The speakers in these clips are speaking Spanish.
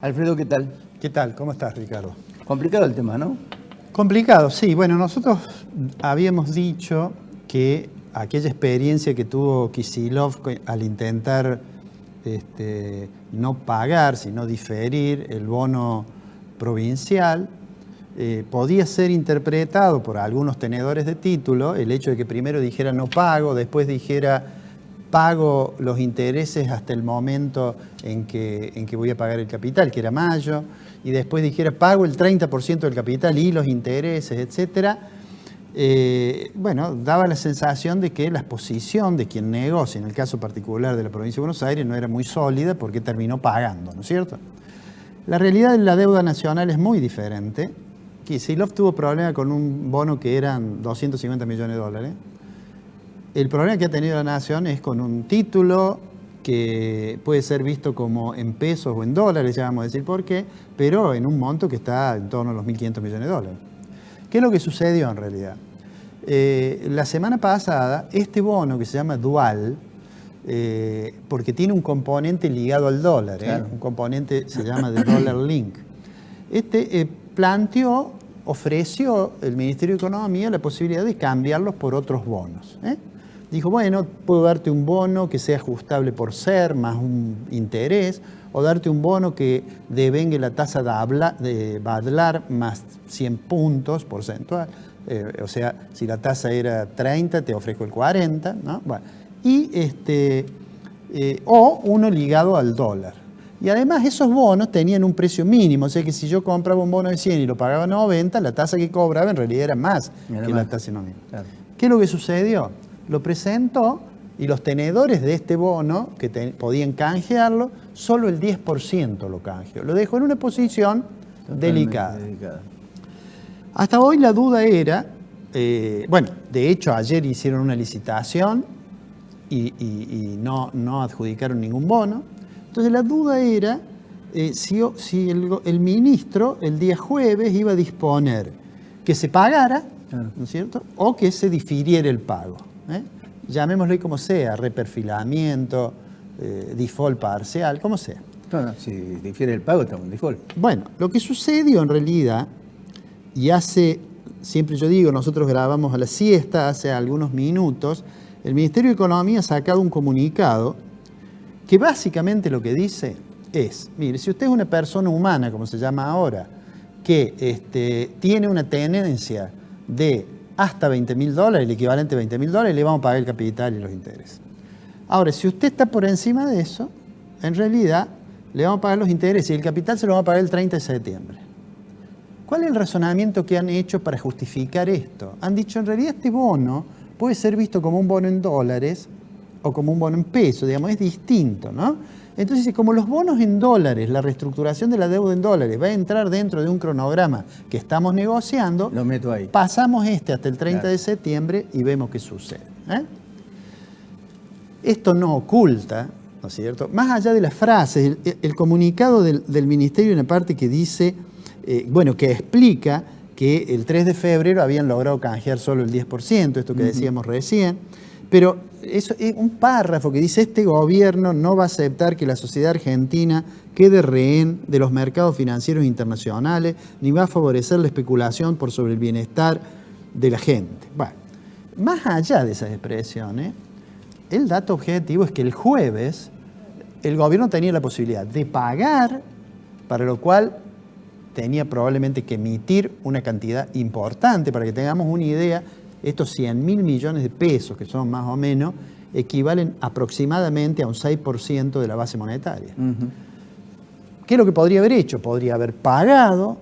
Alfredo, ¿qué tal? ¿Qué tal? ¿Cómo estás, Ricardo? Complicado el tema, ¿no? Complicado, sí. Bueno, nosotros habíamos dicho que aquella experiencia que tuvo Kicillof al intentar no pagar, sino diferir el bono provincial, podía ser interpretado por algunos tenedores de título, el hecho de que primero dijera no pago, después dijera pago los intereses hasta el momento en que voy a pagar el capital, que era mayo, y después dijera pago el 30% del capital y los intereses, etcétera. Bueno, daba la sensación de que la exposición de quien negocia, en el caso particular de la provincia de Buenos Aires, no era muy sólida porque terminó pagando, ¿no es cierto? La realidad de la deuda nacional es muy diferente. Kicillof tuvo problema con un bono que eran 250 millones de dólares. El problema que ha tenido la nación es con un título que puede ser visto como en pesos o en dólares, ya vamos a decir por qué, pero en un monto que está en torno a los 1.500 millones de dólares. ¿Qué es lo que sucedió en realidad? La semana pasada, este bono que se llama dual, porque tiene un componente ligado al dólar, claro. Un componente se llama de dollar link. Ofreció el Ministerio de Economía la posibilidad de cambiarlos por otros bonos. Dijo, bueno, puedo darte un bono que sea ajustable por ser, más un interés, o darte un bono que devengue la tasa de Badlar más 100 puntos porcentual. O sea, si la tasa era 30, te ofrezco el 40, ¿no? Bueno, o uno ligado al dólar. Y además esos bonos tenían un precio mínimo, o sea que si yo compraba un bono de 100 y lo pagaba 90, la tasa que cobraba en realidad era más que la tasa nominal. Claro. ¿Qué es lo que sucedió? Lo presentó y los tenedores de este bono, que podían canjearlo, solo el 10% lo canjeó. Lo dejó en una posición delicada. Hasta hoy la duda era, bueno, de hecho ayer hicieron una licitación y no adjudicaron ningún bono. Entonces la duda era si el ministro el día jueves iba a disponer que se pagara, ¿no es cierto?, o que se difiriera el pago. Llamémosle como sea, reperfilamiento, default parcial, como sea. No, si difiere el pago, estamos en default. Bueno, lo que sucedió en realidad, siempre yo digo, nosotros grabamos a la siesta, hace algunos minutos, el Ministerio de Economía ha sacado un comunicado que básicamente lo que dice es, mire, si usted es una persona humana, como se llama ahora, que tiene una tenencia de hasta $20.000, el equivalente a $20.000, le vamos a pagar el capital y los intereses. Ahora, si usted está por encima de eso, en realidad le vamos a pagar los intereses y el capital se lo vamos a pagar el 30 de septiembre. ¿Cuál es el razonamiento que han hecho para justificar esto? Han dicho, en realidad este bono puede ser visto como un bono en dólares o como un bono en pesos, digamos, es distinto, ¿no? Entonces, como los bonos en dólares, la reestructuración de la deuda en dólares va a entrar dentro de un cronograma que estamos negociando, lo meto ahí. Pasamos hasta el 30 de septiembre y vemos qué sucede. Esto no oculta, ¿no es cierto? Más allá de las frases, el comunicado del Ministerio en la parte que dice, que explica que el 3 de febrero habían logrado canjear solo el 10%, esto que decíamos recién, pero eso es un párrafo que dice, este gobierno no va a aceptar que la sociedad argentina quede rehén de los mercados financieros internacionales, ni va a favorecer la especulación por sobre el bienestar de la gente. Bueno, más allá de esas expresiones, el dato objetivo es que el jueves el gobierno tenía la posibilidad de pagar, para lo cual tenía probablemente que emitir una cantidad importante, para que tengamos una idea. Estos 100.000 millones de pesos, que son más o menos, equivalen aproximadamente a un 6% de la base monetaria. ¿Qué es lo que podría haber hecho? Podría haber pagado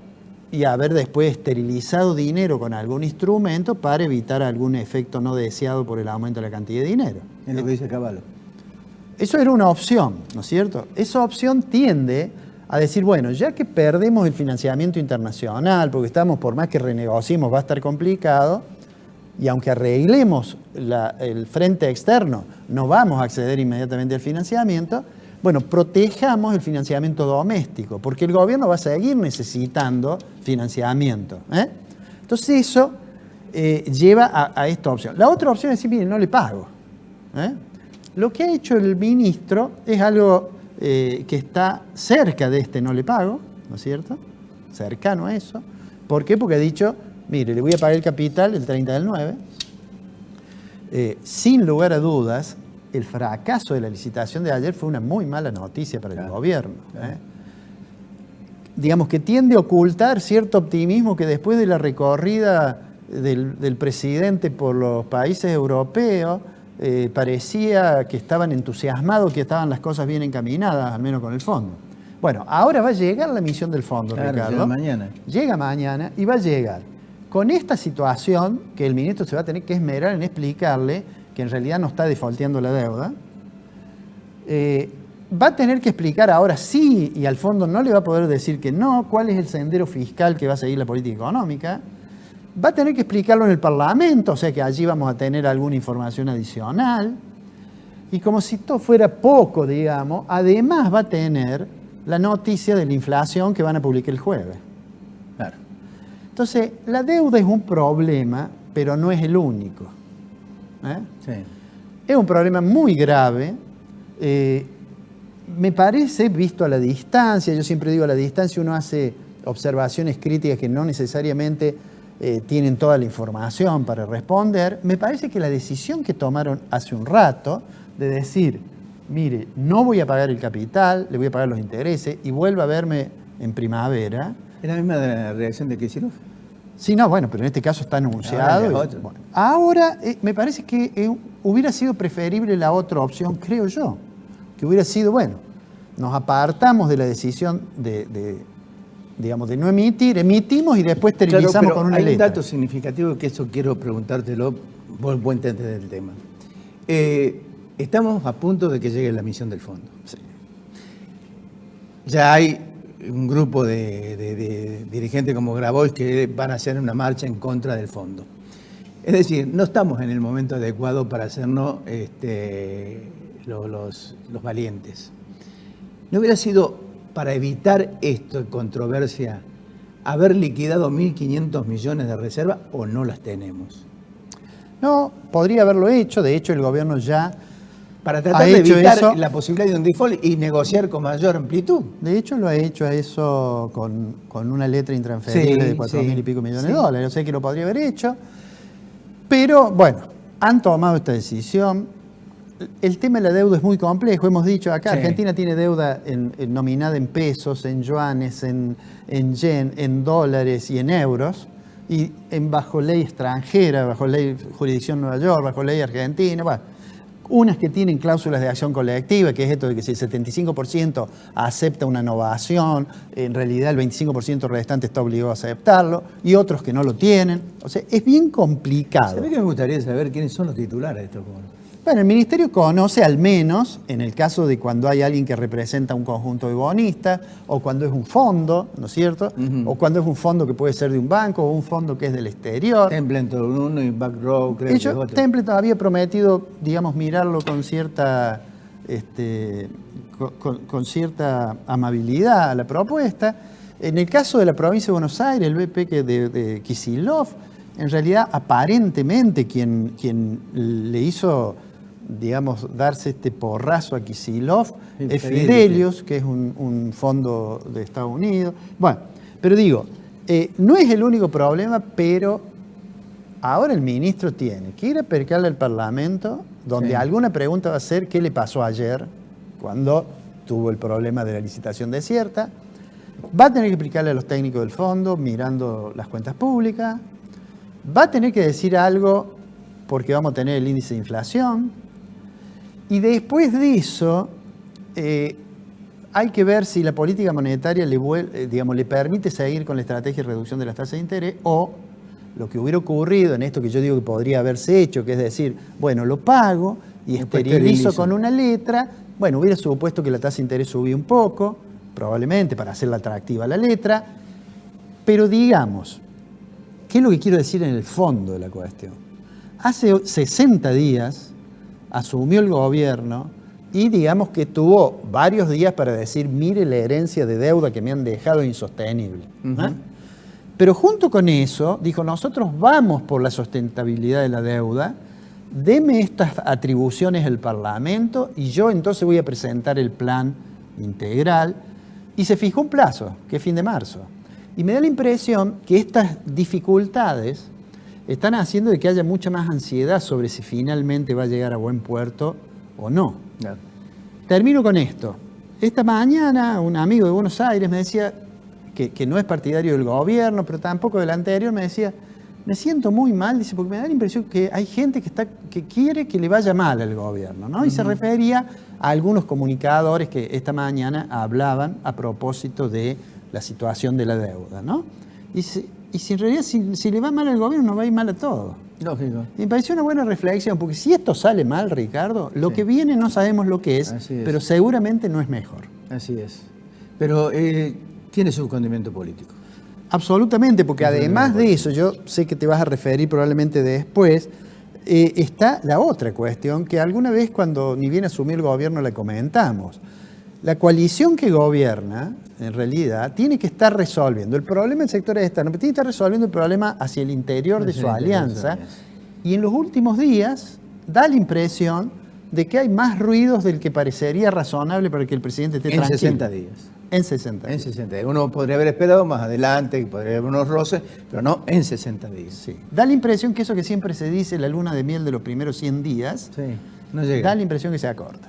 y haber después esterilizado dinero con algún instrumento para evitar algún efecto no deseado por el aumento de la cantidad de dinero. Es lo que dice Cavallo. Eso era una opción, ¿no es cierto? Esa opción tiende a decir, bueno, ya que perdemos el financiamiento internacional, porque por más que renegociemos va a estar complicado, y aunque arreglemos el frente externo, no vamos a acceder inmediatamente al financiamiento, bueno, protejamos el financiamiento doméstico, porque el gobierno va a seguir necesitando financiamiento. Entonces eso lleva a esta opción. La otra opción es decir, mire, no le pago. Lo que ha hecho el ministro es algo que está cerca de este no le pago, ¿no es cierto? Cercano a eso. ¿Por qué? Porque ha dicho, mire, le voy a pagar el capital el 30 del 9. Sin lugar a dudas, el fracaso de la licitación de ayer fue una muy mala noticia para el gobierno. Digamos que tiende a ocultar cierto optimismo que después de la recorrida del presidente por los países europeos, parecía que estaban entusiasmados, que estaban las cosas bien encaminadas, al menos con el fondo. Bueno, ahora va a llegar la emisión del fondo, claro, Ricardo. llega mañana. Llega mañana y va a llegar con esta situación que el ministro se va a tener que esmerar en explicarle que en realidad no está defaulteando la deuda. Va a tener que explicar ahora sí, y al fondo no le va a poder decir que no, cuál es el sendero fiscal que va a seguir la política económica. Va a tener que explicarlo en el Parlamento, o sea que allí vamos a tener alguna información adicional. Y como si todo fuera poco, digamos, además va a tener la noticia de la inflación que van a publicar el jueves. Claro. Entonces, la deuda es un problema, pero no es el único. Sí. Es un problema muy grave. Me parece, visto a la distancia, yo siempre digo a la distancia uno hace observaciones críticas que no necesariamente tienen toda la información para responder. Me parece que la decisión que tomaron hace un rato de decir, mire, no voy a pagar el capital, le voy a pagar los intereses y vuelva a verme en primavera. ¿Es la misma reacción de Kicillof? Sí, no, bueno, pero en este caso está anunciado. Ahora me parece que hubiera sido preferible la otra opción, creo yo. Que hubiera sido, bueno, nos apartamos de la decisión digamos, de no emitir, emitimos y después televisamos claro, pero con una hay letra. un dato significativo que eso quiero preguntártelo, vos entendés del tema. Estamos a punto de que llegue la emisión del fondo. Sí. Ya hay un grupo de dirigentes como Grabois que van a hacer una marcha en contra del fondo. Es decir, no estamos en el momento adecuado para hacernos los valientes. ¿No hubiera sido, para evitar esto, controversia, haber liquidado 1.500 millones de reservas o no las tenemos? No, podría haberlo hecho. De hecho, el gobierno ya para tratar de evitar la posibilidad de un default y negociar con mayor amplitud. De hecho, lo ha hecho eso con una letra intransferible de 4.000 y pico millones de dólares. Yo sé que lo podría haber hecho. Pero, bueno, han tomado esta decisión. El tema de la deuda es muy complejo. Hemos dicho acá, Argentina tiene deuda nominada en pesos, en yuanes, en yen, en dólares y en euros. Y bajo ley extranjera, bajo ley jurisdicción Nueva York, bajo ley argentina, bueno, unas que tienen cláusulas de acción colectiva, que es esto de que si el 75% acepta una novación, en realidad el 25% restante está obligado a aceptarlo, y otros que no lo tienen. O sea, es bien complicado. ¿Sabés que me gustaría saber quiénes son los titulares de estos bonos? Bueno, el Ministerio conoce al menos, en el caso de cuando hay alguien que representa un conjunto de bonistas, o cuando es un fondo, ¿no es cierto? O cuando es un fondo que puede ser de un banco, o un fondo que es del exterior. Templeton uno y Backrow, creo que es otro. Templeton había prometido, digamos, mirarlo con cierta, con cierta amabilidad a la propuesta. En el caso de la provincia de Buenos Aires, el BP de Kicillof, en realidad, aparentemente, quien le hizo, digamos, darse este porrazo a Kicillof es Fidelius, que es un fondo de Estados Unidos. Bueno, pero digo, no es el único problema, pero ahora el ministro tiene que ir a percarle al Parlamento, donde alguna pregunta va a ser qué le pasó ayer, cuando tuvo el problema de la licitación desierta. Va a tener que explicarle a los técnicos del fondo, mirando las cuentas públicas. Va a tener que decir algo porque vamos a tener el índice de inflación. Y después de eso, hay que ver si la política monetaria le permite seguir con la estrategia de reducción de las tasas de interés o lo que hubiera ocurrido en esto que yo digo que podría haberse hecho, que es decir, bueno, lo pago y esterilizo con una letra. Bueno, hubiera supuesto que la tasa de interés subía un poco, probablemente para hacerla atractiva la letra, pero digamos, ¿qué es lo que quiero decir en el fondo de la cuestión? Hace 60 días asumió el gobierno y digamos que tuvo varios días para decir, mire la herencia de deuda que me han dejado insostenible. Pero junto con eso, dijo, nosotros vamos por la sustentabilidad de la deuda, deme estas atribuciones al Parlamento y yo entonces voy a presentar el plan integral, y se fijó un plazo, que es fin de marzo. Y me da la impresión que estas dificultades están haciendo de que haya mucha más ansiedad sobre si finalmente va a llegar a buen puerto o no. Claro. Termino con esto. Esta mañana un amigo de Buenos Aires me decía que no es partidario del gobierno, pero tampoco del anterior, me decía, me siento muy mal, dice, porque me da la impresión que hay gente que quiere que le vaya mal al gobierno, ¿no? Y se refería a algunos comunicadores que esta mañana hablaban a propósito de la situación de la deuda, ¿no? Y si en realidad si le va mal al gobierno, nos va a ir mal a todos. Lógico. Y me pareció una buena reflexión, porque si esto sale mal, Ricardo, lo que viene no sabemos lo que es, pero seguramente no es mejor. Así es. Pero tiene su condimento político. Absolutamente, porque además de eso, yo sé que te vas a referir probablemente después, está la otra cuestión que alguna vez cuando ni bien asumió el gobierno la comentamos. La coalición que gobierna, en realidad, tiene que estar resolviendo el problema del sector externo, pero tiene que estar resolviendo el problema hacia el interior de su alianza. Y en los últimos días da la impresión de que hay más ruidos del que parecería razonable para que el presidente esté tranquilo. En 60 días. En 60 días. En 60 días. Uno podría haber esperado más adelante, podría haber unos roces, pero no en 60 días. Sí. Da la impresión que eso que siempre se dice, la luna de miel de los primeros 100 días, no llega. Da la impresión que se acorta.